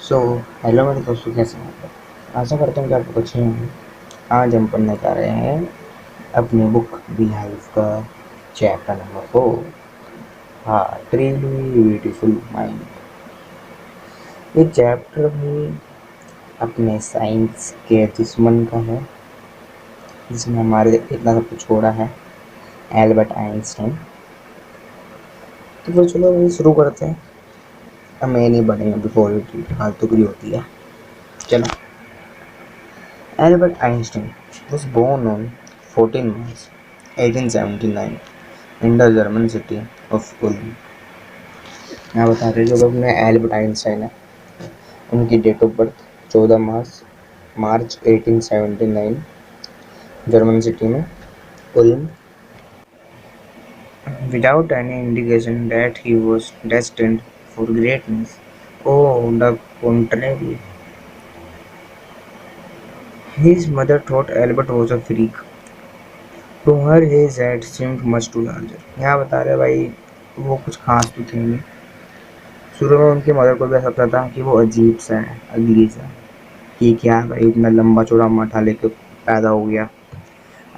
So hello मेरे दोस्तों, कैसे हैं आप? आशा करता हूँ कि आप अच्छे हैं। आज हम पढ़ने जा रहे हैं अपनी बुक दी लाइफ का चैप्टर नंबर 4। हाँ, ट्रीली ब्यूटीफुल माइंड। ये चैप्टर भी अपने साइंस के दुश्मन का है, जिसने हमारे इतना सब कुछ छोड़ा है, एल्बर्ट आइंस्टाइन। तो फिर चलो अभी शुरू करते हैं। अब मैं नहीं बढ़ेंगे, बिफोर इट फालतू की होती है। चलो। Albert Einstein was born on 14 March 1879 in the German city of Ulm। यहाँ बता रहे जो लोग ने एल्बर्ट आइंस्टाइन है, उनकी date of birth 14 March 1879 German city में Ulm. Without any indication that he was destined for greatness, on the contrary, his mother thought Albert was a freak. To her his head seemed much too larger। यहाँ बता रहे भाई वो कुछ खास तो थे नहीं। शुरू में उनकी मदर को भी ऐसा लगता था कि वो अजीब सा है, अगली सा, कि क्या भाई इतना लंबा चौड़ा मठा लेके पैदा हो गया।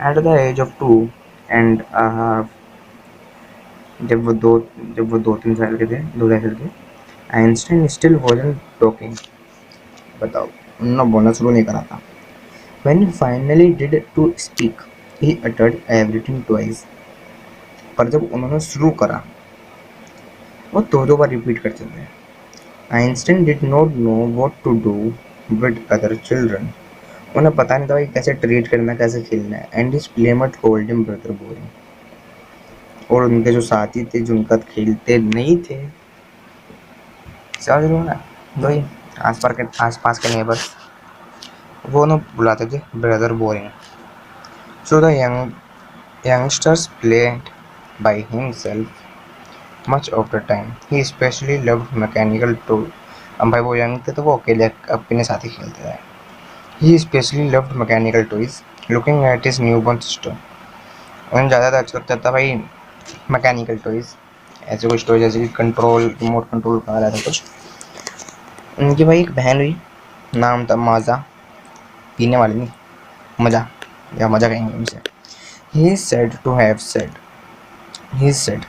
एट द एज ऑफ 2.5, जब वो 2-3 साल के थे, 2 साल के, आइंस्टाइन स्टिल वॉजंट टॉकिंग। बताओ, उन्होंने बोलना शुरू नहीं करा था। When he finally did to speak, he uttered everything twice। पर जब उन्होंने शुरू करा, वो दो बार रिपीट करते थे। Einstein did not know what to do with other children. उन्हें पता नहीं था कि कैसे ट्रीट करना, कैसे खेलना है। And his playmate called him brother boring. और उनके जो साथी थे, जो उनका खेलते नहीं थे, समझ लो ना, वही आस पास के नेबर, वो उन्हें बुलाते थे brother boring. So the youngsters played by himself much of the time. He specially loved mechanical tool. अब भाई वो यंग थे तो वो अकेले अपने साथ ही खेलते थे। He specially loved mechanical toys looking at his newborn sister. उन्हें ज़्यादा अच्छा लगता था भाई मैकेनिकल टॉयज, ऐसे कुछ टॉय जैसे कि कंट्रोल, रिमोट कंट्रोल का रहता कुछ। उनकी भाई एक बहन हुई, नाम था माजा। पीने वाली नहीं, मजा, या मजा कहेंगे उनसे। He said to have said, he said,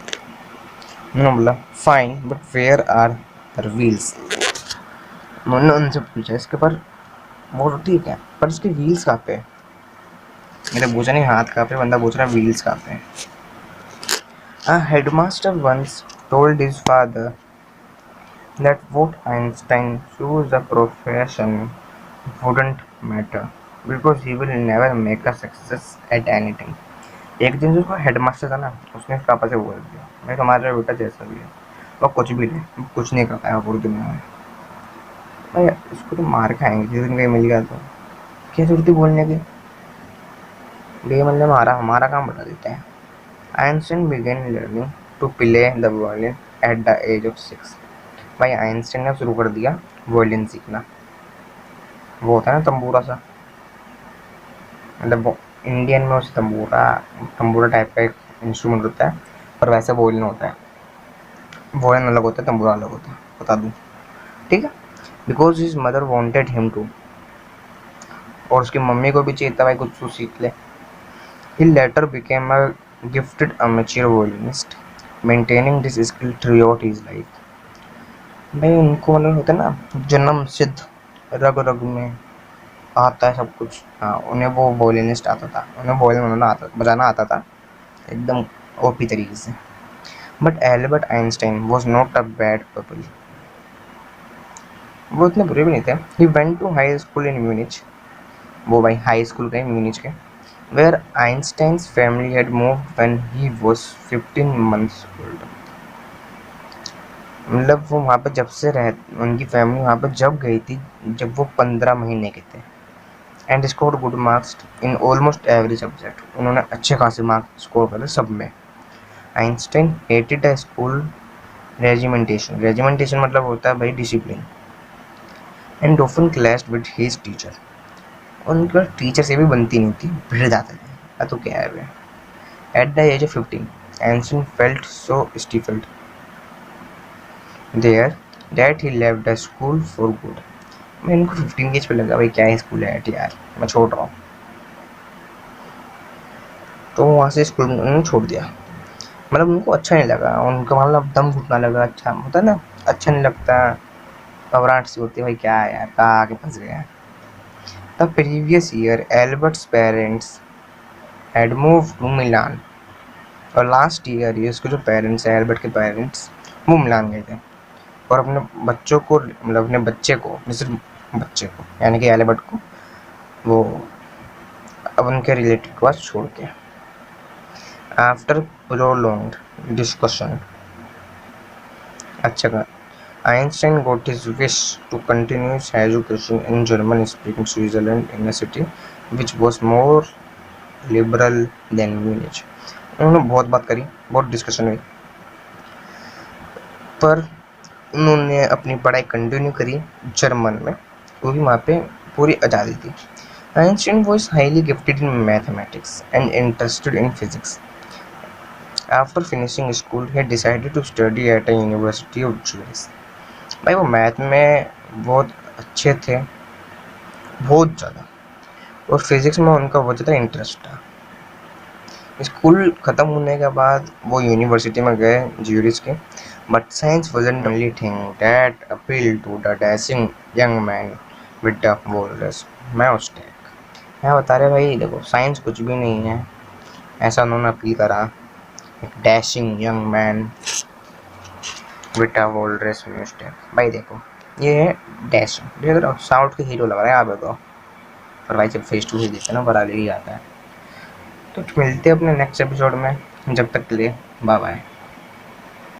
उन्होंने बोला fine but where are her wheels. उन्होंने उनसे पूछा इसके पर, वो तो ठीक है पर इसके व्हील्स कहाँ पे? मेरे पूछा नहीं हाथ कहाँ पे, बंदा पूछ रहा व्हील्स कहाँ पे। A headmaster once told his father that what Einstein chose a profession wouldn't matter because he will never make a success at anything। एक दिन जो उसका हेडमास्टर था ना, उसने उसके पापा से बोल दिया मैं तुम्हारा बेटा जैसा भी है वो कुछ भी नहीं, कुछ नहीं कर पाएगा पूरी दुनिया में। भाई इसको तो मार खाएंगे जिस दिन कहीं मिल गया तो। क्या जरूरत थी बोलने की? मतलब हमारा काम बता देते हैं। Einstein began learning to play the violin at the age of 6। भाई आइंस्टाइन ने शुरू कर दिया वायलिन सीखना। वो होता है ना तंबूरा सा, मतलब इंडियन में उसे तंबूरा टाइप का एक इंस्ट्रूमेंट होता है, पर वैसे वायलिन होता है। वायलिन अलग होता है, तंबूरा अलग होता है, बता दूँ, ठीक है। Because his mother wanted him to, और उसकी मम्मी को भी चाहिए था भाई कुछ तो सीख ले। He later became a gifted amateur violinist, maintaining this skill throughout his life. भाई उनको मतलब होता है ना जन्म सिद्ध, रग रग में आता है सब कुछ। हाँ, उन्हें वो वॉयलिनिस्ट आता था, उन्हें वॉयलिन बजाना आता था एकदम ओपी तरीके से। But Albert Einstein was not a bad people. वो इतने बुरे भी नहीं थे। He went to high school in Munich. वो भाई हाई स्कूल गए म्यूनिच के, where Einstein's family had moved when he was 15 months old. मतलब वो वहाँ पर जब से उनकी फैमिली वहाँ पर जब गई थी जब वो 15 महीने के थे। And score good marks in almost every subject. उन्होंने अच्छे खासे मार्क्स स्कोर करे सब में। आइंस्टाइन हेटेड अ स्कूल रेजिमेंटेशन। रेजिमेंटेशन मतलब होता है भाई discipline. And often clashed with his teacher. उनका टीचर से भी बनती नहीं थी, भिड़ जाते थे। तो क्या है वे। At the age of 15 Einstein felt so stifled there that he left the school for good. मैं इनको 15 एज पे लगा भाई क्या स्कूल है यार, मैं छोड़ रहा हूँ। तो वहाँ से स्कूल उन्होंने छोड़ दिया। मतलब उनको अच्छा नहीं लगा, उनको मतलब दम घुटना लगा, अच्छा होता ना, अच्छा नहीं लगता, घबराहट सी होती है भाई क्या है यार, कहाँ आके फंस गए हैं। The previous year Albert's parents had move to Milan. और लास्ट ईयर ये उसके जो पेरेंट्स हैं, एल्बर्ट के पेरेंट्स, वो मिलान गए थे और अपने बच्चों को, मतलब अपने बच्चे को, सिर्फ बच्चे को यानी कि एल्बर्ट को, वो अब उनके रिलेटेड को छोड़ के। आफ्टर प्रोलॉन्ग्ड डिस्कशन, अच्छा, Einstein got his wish to continue his education in German-speaking Switzerland in a city which was more liberal than Munich. उन्होंने बहुत बात करी, बहुत डिस्कशन हुई, पर उन्होंने अपनी पढ़ाई कंटिन्यू करी जर्मन में, क्योंकि वहाँ पे पूरी आज़ादी थी। Einstein was highly gifted in mathematics and interested in physics. After finishing school, he decided to study at a University of Zurich. भाई वो मैथ में बहुत अच्छे थे, बहुत ज़्यादा, और फिजिक्स में उनका बहुत ज़्यादा इंटरेस्ट था। स्कूल ख़त्म होने के बाद वो यूनिवर्सिटी में गए ज्यूरिच के, but science wasn't the only thing that appealed to the dashing young man with the walrus mustache. मैं बता रहे भाई देखो, साइंस कुछ भी नहीं है, ऐसा उन्होंने अपील करा, एक dashing young man with a walrus mustache। भाई देखो ये है डैशिंग, देख रहे हो, साउथ के हीरो लग रहे हैं यहाँ पे तो, पर भाई जब फेस टू फेस देखते हैं ना बड़ा ही आता है। तो मिलते हैं अपने नेक्स्ट एपिसोड में, जब तक के लिए बाय बाय।